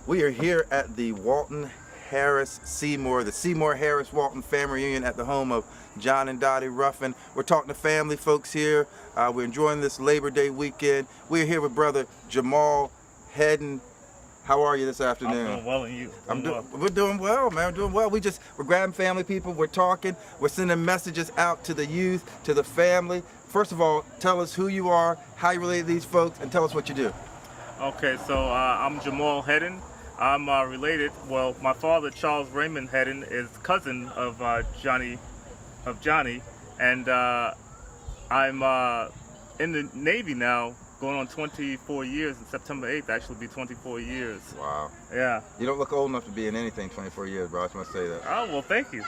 We are here at the Walton Harris Seymour, the Seymour Harris Walton family reunion at the home of John and Dottie Ruffin. We're talking to family folks here. We're enjoying this Labor Day weekend. We're here with brother Jamal Headen. How are you this afternoon? I'm doing well, and you? We're doing well, man. We're doing well. We're grabbing family people. We're talking. We're sending messages out to the youth, to the family. First of all, tell us who you are, how you relate to these folks, and tell us what you do. Okay, so I'm Jamal Headen. I'm related. Well, my father, Charles Raymond Headen, is cousin of Johnny, and I'm in the Navy now, going on 24 years. In September 8th, actually, be 24 years. Wow. Yeah. You don't look old enough to be in anything 24 years, bro. I just want to say that. Oh well, thank you.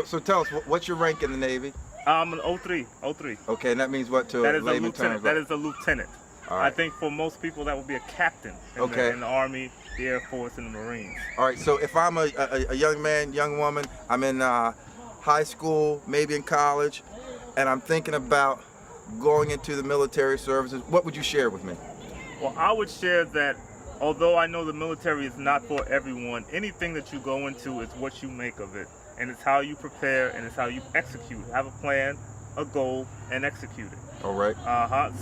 So tell us, what's your rank in the Navy? I'm an 03. Okay, and that means what to That is a layman lieutenant. terms? That is a lieutenant. All right. I think for most people that would be a captain in the Army, the Air Force, and the Marines. All right, so if I'm a young man, young woman, I'm in high school, maybe in college, and I'm thinking about going into the military services, what would you share with me? Well, I would share that although I know the military is not for everyone, anything that you go into is what you make of it. And it's how you prepare and it's how you execute. Have a plan, a goal, and execute it. All right.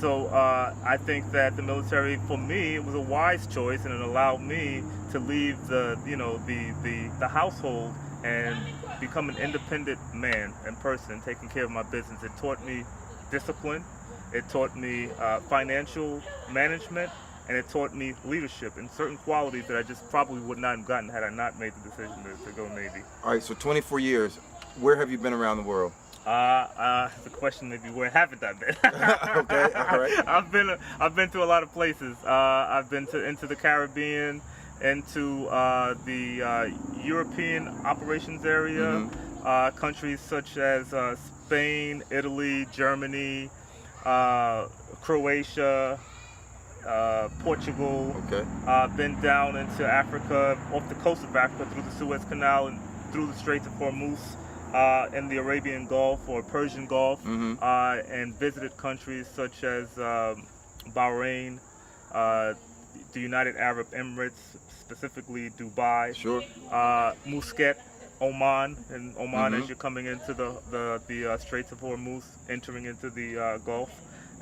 So I think that the military, for me, it was a wise choice, and it allowed me to leave the household and become an independent man and person, taking care of my business. It taught me discipline, it taught me financial management, and it taught me leadership and certain qualities that I just probably would not have gotten had I not made the decision to go Navy. All right, so 24 years, where have you been around the world? The question may be, where haven't I been? Okay, all right. I've been to a lot of places. I've been into the Caribbean, into the European operations area, countries such as Spain, Italy, Germany, Croatia, Portugal. Okay. Been down into Africa, off the coast of Africa, through the Suez Canal and through the Straits of Hormuz, in the Arabian Gulf or Persian Gulf, and visited countries such as Bahrain, the United Arab Emirates, specifically Dubai. Sure. Muscat, Oman, and Oman as you're coming into the Straits of Hormuz, entering into the Gulf.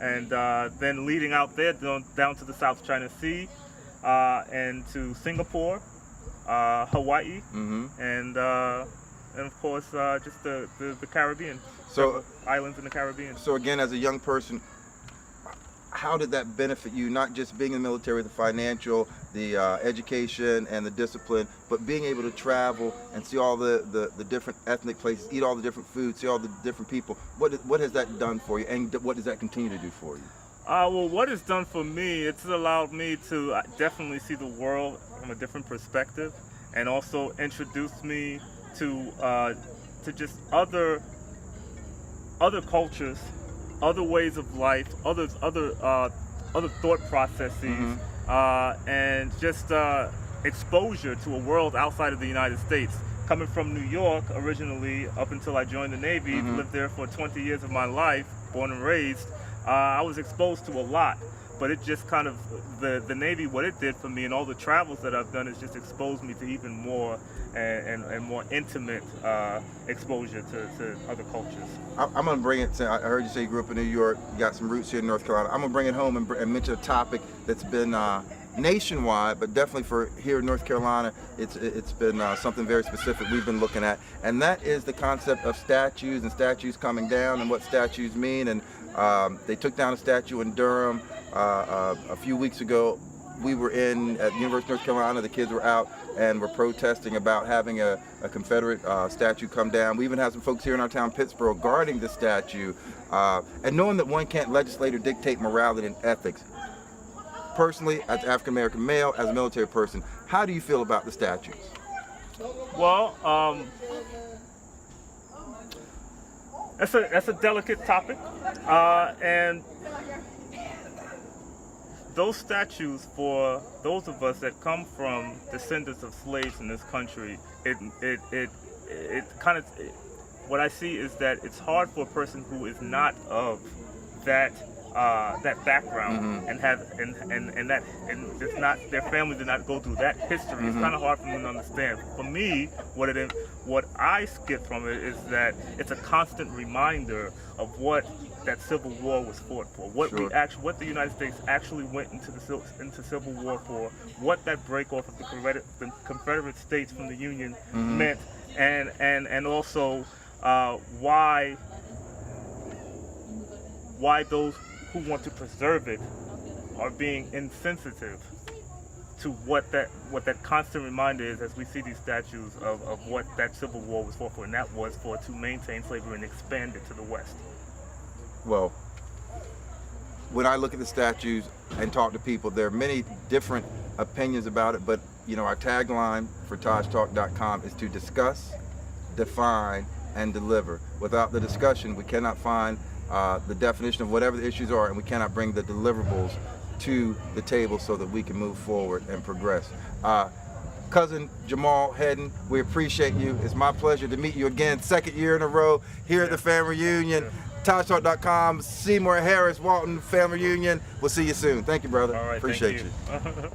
And then leading out there down to the South China Sea, and to Singapore, Hawaii, and of course just the Caribbean, so islands in the Caribbean. So again, as a young person, how did that benefit you, not just being in the military, the financial, the education and the discipline, but being able to travel and see all the different ethnic places, eat all the different foods, see all the different people? What has that done for you, and what does that continue to do for you? Well, what it's done for me, it's allowed me to definitely see the world from a different perspective, and also introduce me to just other cultures, other ways of life, other thought processes, and just exposure to a world outside of the United States. Coming from New York originally, up until I joined the Navy, lived there for 20 years of my life, born and raised, I was exposed to a lot. But it just kind of, the Navy, what it did for me and all the travels that I've done is just exposed me to even more and more intimate exposure to other cultures. I'm going to bring it to, I heard you say you grew up in New York, you got some roots here in North Carolina. I'm going to bring it home and mention a topic that's been nationwide, but definitely for here in North Carolina, it's been something very specific we've been looking at, and that is the concept of statues and statues coming down and what statues mean. And they took down a statue in Durham a few weeks ago. We were at the University of North Carolina, the kids were out and were protesting about having a Confederate statue come down. We even have some folks here in our town, Pittsburgh, guarding the statue. And knowing that one can't legislate or dictate morality and ethics, personally, as an African American male, as a military person, how do you feel about the statues? Well, that's a delicate topic, and those statues, for those of us that come from descendants of slaves in this country, it kind of, what I see is that it's hard for a person who is not of that that background and have and it's not, their family did not go through that history. It's kind of hard for them to understand. For me, what I get from it is that it's a constant reminder of what that Civil War was fought for, what what the United States actually went into Civil War for, what that break off of the Confederate States from the Union meant, and also why those who want to preserve it are being insensitive to what that constant reminder is, as we see these statues of what that Civil War was for, and that was to maintain slavery and expand it to the West. Well, when I look at the statues and talk to people, there are many different opinions about it, but our tagline for TaJTalk.com is to discuss, define, and deliver. Without the discussion, we cannot find the definition of whatever the issues are, and we cannot bring the deliverables to the table so that we can move forward and progress. Cousin Jamal Headen, we appreciate you. It's my pleasure to meet you again, second year in a row here at the family reunion. TaJTalk.com, Seymour Harris, Walton family reunion. We'll see you soon. Thank you, brother. All right, appreciate thank you.